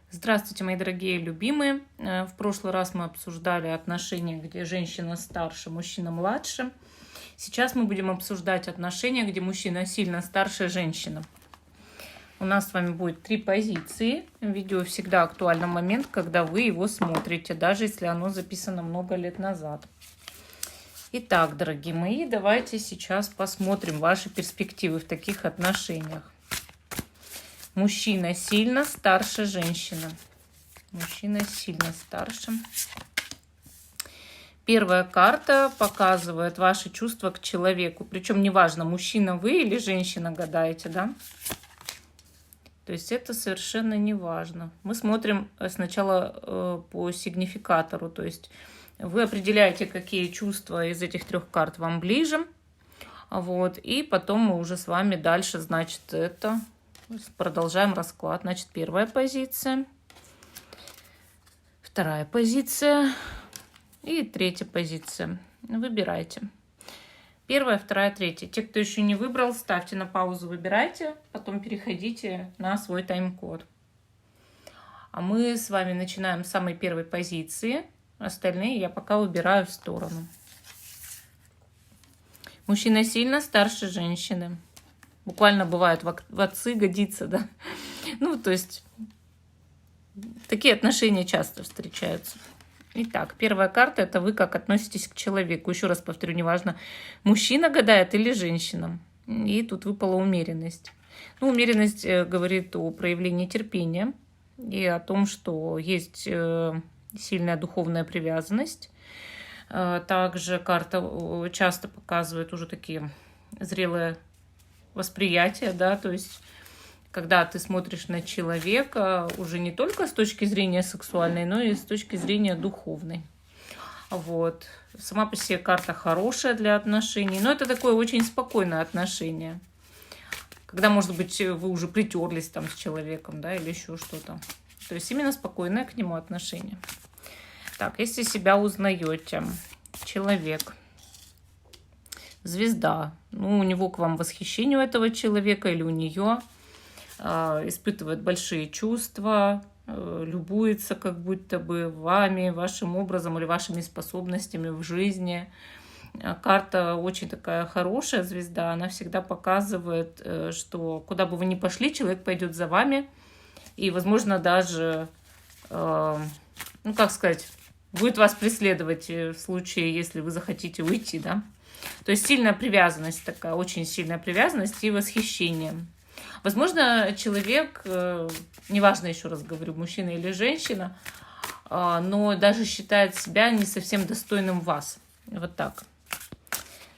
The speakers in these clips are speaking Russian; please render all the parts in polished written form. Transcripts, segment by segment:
Здравствуйте, мои дорогие любимые. В прошлый раз мы обсуждали отношения, где женщина старше, мужчина младше. Сейчас мы будем обсуждать отношения, где мужчина сильно старше женщины. У нас с вами будет 3 позиции. Видео всегда актуальный момент, когда вы его смотрите, даже если оно записано много лет назад. Итак, дорогие мои, давайте сейчас посмотрим ваши перспективы в таких отношениях. Мужчина сильно старше женщины. Мужчина сильно старше. Первая карта показывает ваши чувства к человеку. Причем неважно, мужчина вы или женщина гадаете, да? То есть это совершенно не важно. Мы смотрим сначала по сигнификатору. То есть вы определяете, какие чувства из этих 3 карт вам ближе. Вот, и потом мы уже с вами дальше, значит, это... Продолжаем расклад. Значит, первая позиция, вторая позиция и третья позиция. Выбирайте. Первая, вторая, третья. Те, кто еще не выбрал, ставьте на паузу, выбирайте, потом переходите на свой тайм-код. А мы с вами начинаем с самой первой позиции. Остальные я пока выбираю в сторону. Мужчина сильно старше женщины. Буквально бывает в отцы годится, да. Ну, то есть, такие отношения часто встречаются. Итак, первая карта – это вы как относитесь к человеку. Еще раз повторю, неважно, мужчина гадает или женщина. И тут выпала умеренность. Ну, умеренность говорит о проявлении терпения и о том, что есть сильная духовная привязанность. Также карта часто показывает уже такие зрелые восприятие, да, то есть когда ты смотришь на человека уже не только с точки зрения сексуальной, но и с точки зрения духовной. Вот. Сама по себе карта хорошая для отношений, но это такое очень спокойное отношение. Когда, может быть, вы уже притерлись там с человеком, да, или еще что-то. То есть именно спокойное к нему отношение. Так, если себя узнаете, человек, звезда, ну, у него к вам восхищение у этого человека или у нее, испытывает большие чувства, любуется как будто бы вами, вашим образом или вашими способностями в жизни. Карта очень такая хорошая, звезда, она всегда показывает, что куда бы вы ни пошли, человек пойдет за вами и, возможно, даже, ну, как сказать, будет вас преследовать в случае, если вы захотите уйти, да. То есть сильная привязанность такая, очень сильная привязанность и восхищение. Возможно, человек, неважно, еще раз говорю, мужчина или женщина, но даже считает себя не совсем достойным вас. Вот так.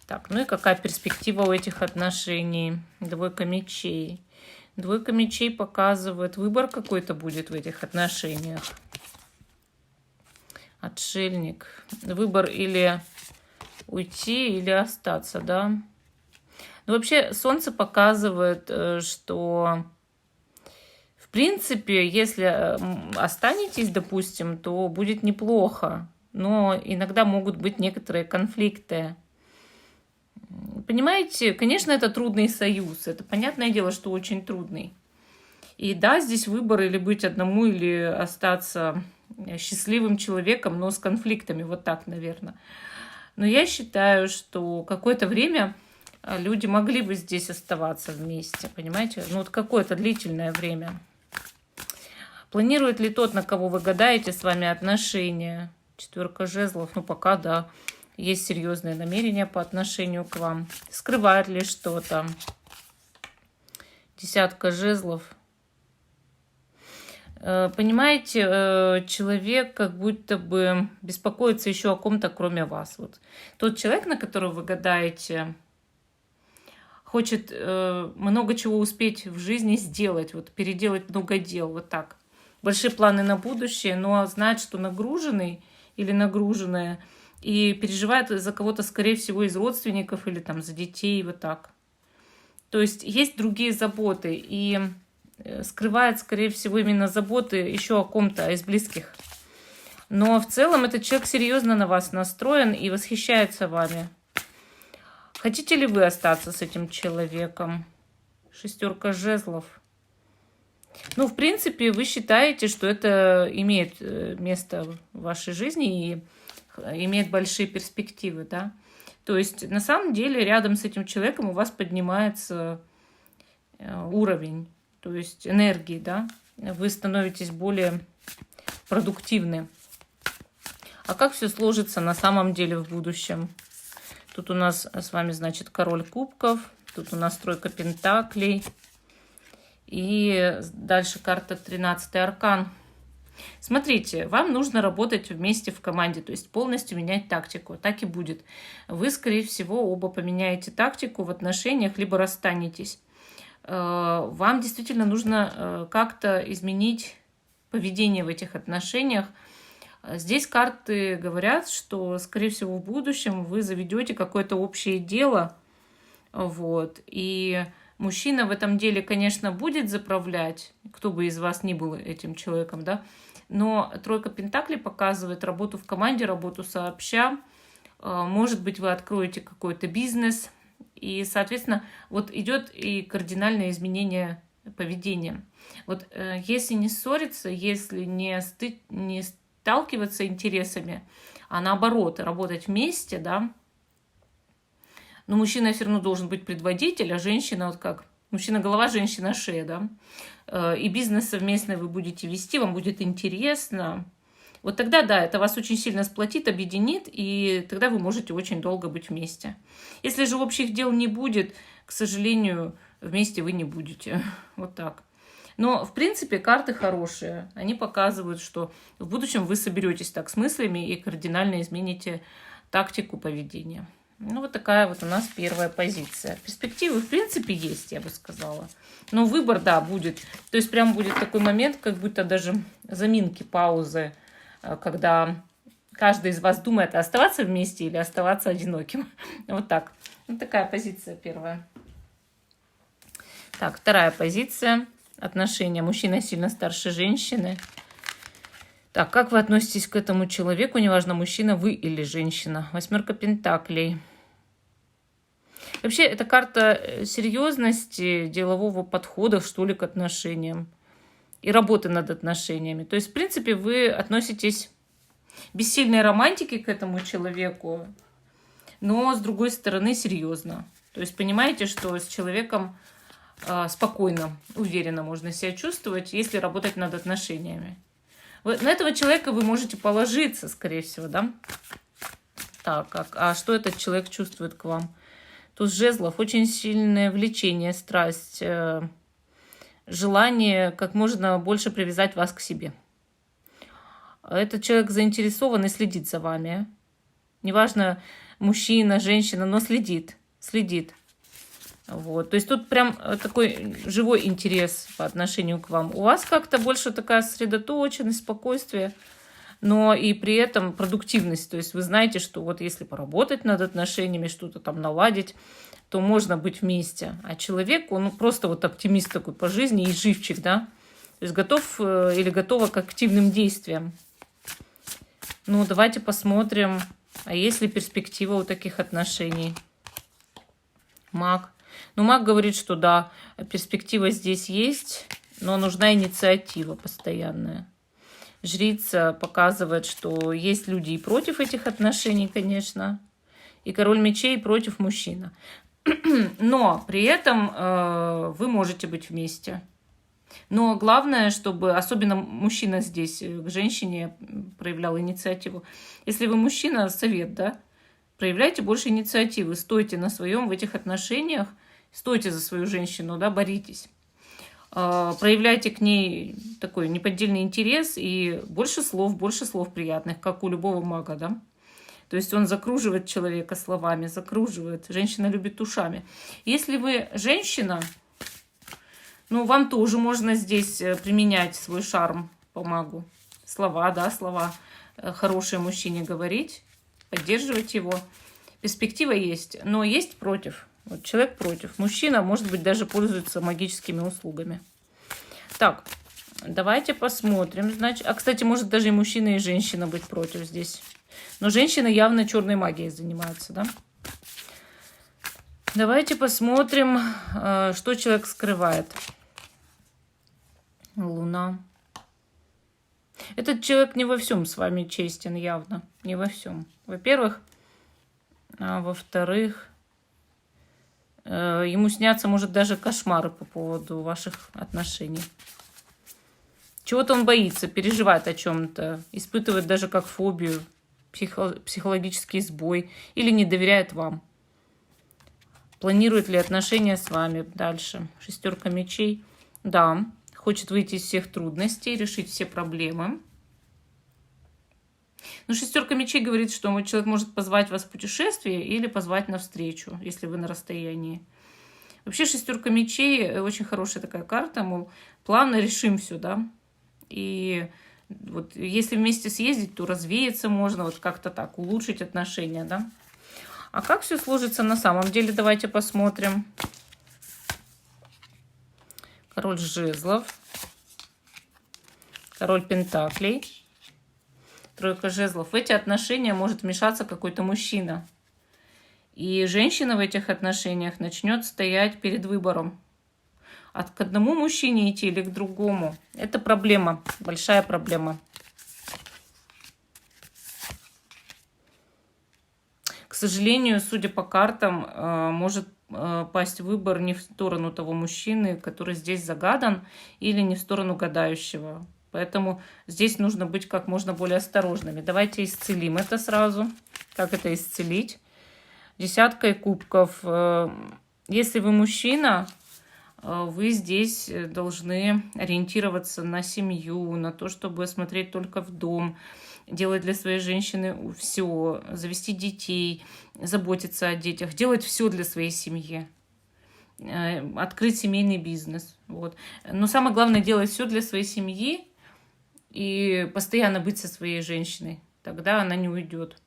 Так, ну и какая перспектива у этих отношений? Двойка мечей. Двойка мечей показывает, выбор какой-то будет в этих отношениях. Отшельник. Выбор или уйти, или остаться, да. Ну, вообще, Солнце показывает, что, в принципе, если останетесь, допустим, то будет неплохо. Но иногда могут быть некоторые конфликты. Понимаете, конечно, это трудный союз. Это понятное дело, что очень трудный. И да, здесь выбор или быть одному, или остаться счастливым человеком, но с конфликтами. Вот так, наверное. Но я считаю, что какое-то время люди могли бы здесь оставаться вместе, понимаете? Ну вот какое-то длительное время. Планирует ли тот, на кого вы гадаете, с вами отношения? 4 жезлов, ну пока да, есть серьезные намерения по отношению к вам. Скрывает ли что-то? 10 жезлов. Понимаете, человек как будто бы беспокоится еще о ком-то, кроме вас. Вот. Тот человек, на которого вы гадаете, хочет много чего успеть в жизни сделать, вот, переделать много дел, вот так. Большие планы на будущее, но знает, что нагруженный или нагруженная, и переживает за кого-то, скорее всего, из родственников или там за детей, вот так. То есть есть другие заботы, и скрывает, скорее всего, именно заботы еще о ком-то из близких. Но в целом этот человек серьезно на вас настроен и восхищается вами. Хотите ли вы остаться с этим человеком? 6 жезлов. Ну, в принципе, вы считаете, что это имеет место в вашей жизни и имеет большие перспективы, да? То есть, на самом деле, рядом с этим человеком у вас поднимается уровень, то есть энергии, да? Вы становитесь более продуктивны. А как все сложится на самом деле в будущем? Тут у нас с вами, значит, король кубков, тут у нас тройка пентаклей. И дальше карта 13-й аркан. Смотрите, вам нужно работать вместе в команде, то есть полностью менять тактику. Так и будет. Вы, скорее всего, оба поменяете тактику в отношениях, либо расстанетесь. Вам действительно нужно как-то изменить поведение в этих отношениях. Здесь карты говорят, что, скорее всего, в будущем вы заведете какое-то общее дело. Вот. И мужчина в этом деле, конечно, будет заправлять, кто бы из вас ни был этим человеком, да, но тройка пентаклей показывает работу в команде, работу сообща. Может быть, вы откроете какой-то бизнес, и, соответственно, вот идет и кардинальное изменение поведения. Вот если не ссориться, если не сталкиваться интересами, а наоборот, работать вместе, да, но мужчина все равно должен быть предводитель, а женщина вот как? Мужчина голова, женщина шея, да? И бизнес совместный вы будете вести, вам будет интересно. Вот тогда, да, это вас очень сильно сплотит, объединит, и тогда вы можете очень долго быть вместе. Если же общих дел не будет, к сожалению, вместе вы не будете. Вот так. Но, в принципе, карты хорошие. Они показывают, что в будущем вы соберетесь так с мыслями и кардинально измените тактику поведения. Ну, вот такая вот у нас первая позиция. Перспективы, в принципе, есть, я бы сказала. Но выбор, да, будет. То есть прям будет такой момент, как будто даже заминки, паузы, когда каждый из вас думает, оставаться вместе или оставаться одиноким. Вот так. Вот такая позиция первая. Так, вторая позиция. Отношения. Мужчина сильно старше женщины. Так, как вы относитесь к этому человеку? Неважно, мужчина вы или женщина. Восьмерка пентаклей. Вообще, это карта серьезности, делового подхода, что ли, к отношениям. И работы над отношениями. То есть, в принципе, вы относитесь без сильной романтики к этому человеку, но, с другой стороны, серьезно. То есть, понимаете, что с человеком спокойно, уверенно можно себя чувствовать, если работать над отношениями. На этого человека вы можете положиться, скорее всего, да? Так, а что этот человек чувствует к вам? Туз жезлов, очень сильное влечение, страсть, желание как можно больше привязать вас к себе. Этот человек заинтересован и следит за вами. Неважно, мужчина, женщина, но следит. Вот. То есть тут прям такой живой интерес по отношению к вам. У вас как-то больше такая сосредоточенность, спокойствие, но и при этом продуктивность. То есть вы знаете, что вот если поработать над отношениями, что-то там наладить, то можно быть вместе. А человек, он просто вот оптимист такой по жизни и живчик, да? То есть готов или готова к активным действиям. Ну, давайте посмотрим, а есть ли перспектива у таких отношений. Маг. Ну, маг говорит, что да, перспектива здесь есть, но нужна инициатива постоянная. Жрица показывает, что есть люди и против этих отношений, конечно, и король мечей против мужчины. Но при этом вы можете быть вместе. Но главное, чтобы, особенно мужчина здесь к женщине проявлял инициативу. Если вы мужчина, совет, да, проявляйте больше инициативы, стойте на своем в этих отношениях, стойте за свою женщину, да, боритесь. Проявляйте к ней такой неподдельный интерес и больше слов приятных, как у любого мага, да. То есть он закруживает человека словами, закруживает. Женщина любит ушами. Если вы женщина, ну, вам тоже можно здесь применять свой шарм по магу. Слова, да, слова хорошие мужчине говорить, поддерживать его. Перспектива есть, но есть против. Вот человек против. Мужчина, может быть, даже пользуется магическими услугами. Так, давайте посмотрим. Значит, кстати, может даже и мужчина, и женщина быть против здесь. Но женщины явно черной магией занимаются, да? Давайте посмотрим, что человек скрывает. Луна. Этот человек не во всем с вами честен, явно. Не во всем. Во-первых. А во-вторых, ему снятся, может, даже кошмары по поводу ваших отношений. Чего-то он боится, переживает о чем-то, испытывает даже как фобию, психологический сбой или не доверяет вам. Планирует ли отношения с вами дальше? 6 мечей. Да, хочет выйти из всех трудностей, решить все проблемы. Но 6 мечей говорит, что человек может позвать вас в путешествие или позвать на встречу, если вы на расстоянии. Вообще 6 мечей очень хорошая такая карта, мол, плавно решим все, да. И вот если вместе съездить, то развеяться можно, вот как-то так, улучшить отношения, да. А как все сложится на самом деле, давайте посмотрим. Король жезлов, король пентаклей, тройка жезлов. В эти отношения может вмешаться какой-то мужчина. И женщина в этих отношениях начнет стоять перед выбором. К одному мужчине идти или к другому. Это проблема, большая проблема. К сожалению, судя по картам, может пасть выбор не в сторону того мужчины, который здесь загадан, или не в сторону гадающего. Поэтому здесь нужно быть как можно более осторожными. Давайте исцелим это сразу. Как это исцелить? 10 кубков. Если вы мужчина, вы здесь должны ориентироваться на семью, на то, чтобы смотреть только в дом, делать для своей женщины все, завести детей, заботиться о детях, делать все для своей семьи, открыть семейный бизнес. Вот. Но самое главное делать все для своей семьи и постоянно быть со своей женщиной. Тогда она не уйдет.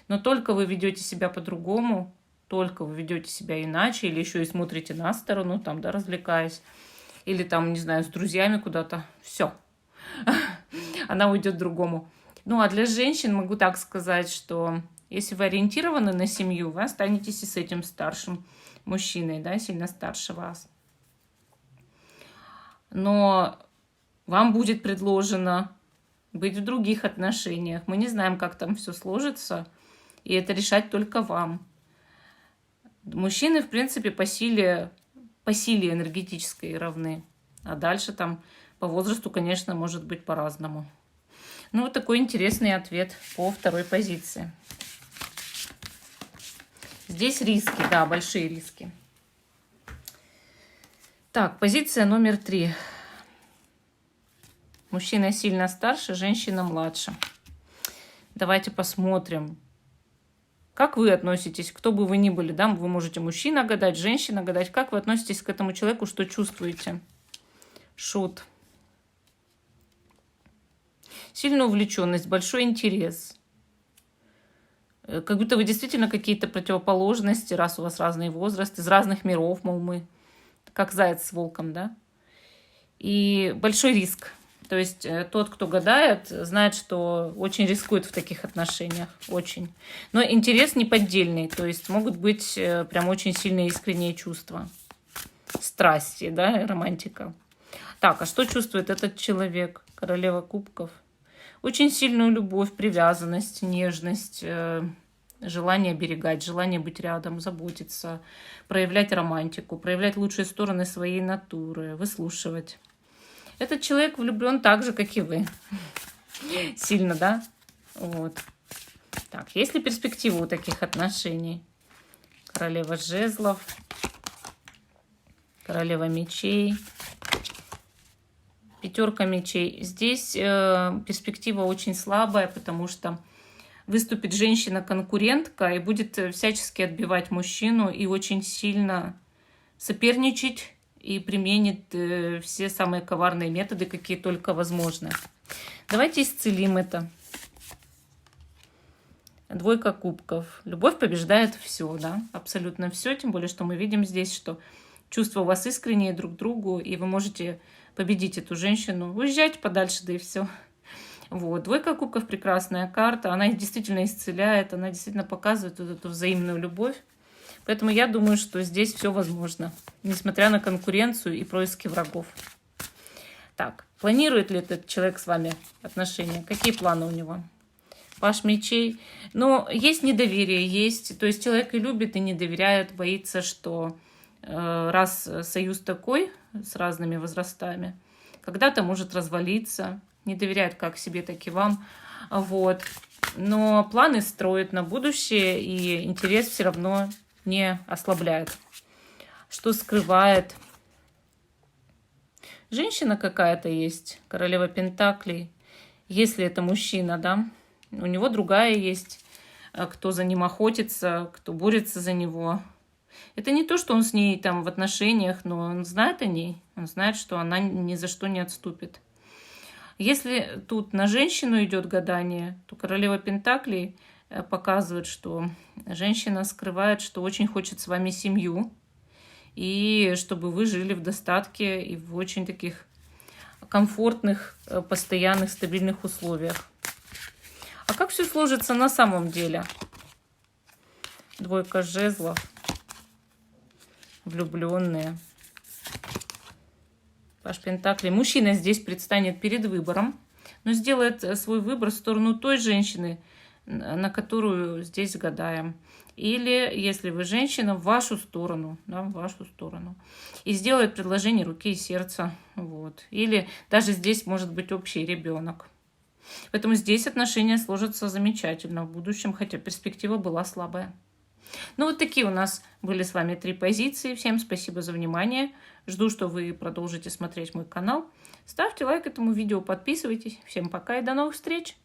Но только вы ведете себя по-другому, только вы ведете себя иначе, или еще и смотрите на сторону, там, да, развлекаясь, или там, не знаю, с друзьями куда-то, все, она уйдет к другому. Ну, а для женщин могу так сказать, что если вы ориентированы на семью, вы останетесь и с этим старшим мужчиной, да, сильно старше вас. Но вам будет предложено быть в других отношениях. Мы не знаем, как там все сложится, и это решать только вам. Мужчины, в принципе, по силе энергетической равны. А дальше там по возрасту, конечно, может быть по-разному. Ну, вот такой интересный ответ по второй позиции. Здесь риски, да, большие риски. Так, позиция номер 3. Мужчина сильно старше, женщина младше. Давайте посмотрим. Как вы относитесь, кто бы вы ни были, да, вы можете мужчина гадать, женщина гадать. Как вы относитесь к этому человеку, что чувствуете? Шут. Сильная увлеченность, большой интерес. Как будто вы действительно какие-то противоположности, раз у вас разный возраст, из разных миров, мол, мы. Как заяц с волком, да? И большой риск. То есть тот, кто гадает, знает, что очень рискует в таких отношениях. Очень. Но интерес неподдельный. То есть могут быть прям очень сильные искренние чувства. Страсти, да, романтика. Так, а что чувствует этот человек? Королева кубков. Очень сильную любовь, привязанность, нежность, желание оберегать, желание быть рядом, заботиться, проявлять романтику, проявлять лучшие стороны своей натуры, выслушивать. Этот человек влюблен так же, как и вы. Сильно, да? Вот. Так, есть ли перспектива у таких отношений? Королева жезлов, королева мечей, 5 мечей. Здесь перспектива очень слабая, потому что выступит женщина-конкурентка и будет всячески отбивать мужчину и очень сильно соперничать и применит все самые коварные методы, какие только возможны. Давайте исцелим это. 2 кубков. Любовь побеждает все, да, абсолютно все. Тем более, что мы видим здесь, что чувства у вас искренние друг к другу, и вы можете победить эту женщину. Уезжайте подальше, да и все. Вот. 2 кубков прекрасная карта. Она действительно исцеляет, она действительно показывает вот эту взаимную любовь. Поэтому я думаю, что здесь все возможно, несмотря на конкуренцию и происки врагов. Так, планирует ли этот человек с вами отношения? Какие планы у него? Паш мечей. Но есть недоверие, есть. То есть человек и любит, и не доверяет, боится, что раз союз такой с разными возрастами, когда-то может развалиться. Не доверяет как себе, так и вам. Вот. Но планы строит на будущее, и интерес все равно не ослабляет. Что скрывает? Женщина какая-то есть, королева пентаклей. Если это мужчина, да, у него другая есть, кто за ним охотится, кто борется за него. Это не то, что он с ней там в отношениях, но он знает о ней, он знает, что она ни за что не отступит. Если тут на женщину идет гадание, то королева пентаклей показывает, что женщина скрывает, что очень хочет с вами семью, и чтобы вы жили в достатке и в очень таких комфортных, постоянных, стабильных условиях. А как все сложится на самом деле? Двойка жезлов, влюбленные. Паш пентаклей. Мужчина здесь предстанет перед выбором, но сделает свой выбор в сторону той женщины, на которую здесь гадаем. Или, если вы женщина, в вашу сторону, да, в вашу сторону. И сделает предложение руки и сердца. Вот. Или даже здесь может быть общий ребенок. Поэтому здесь отношения сложатся замечательно в будущем, хотя перспектива была слабая. Ну, вот такие у нас были с вами 3 позиции. Всем спасибо за внимание. Жду, что вы продолжите смотреть мой канал. Ставьте лайк этому видео, подписывайтесь. Всем пока и до новых встреч!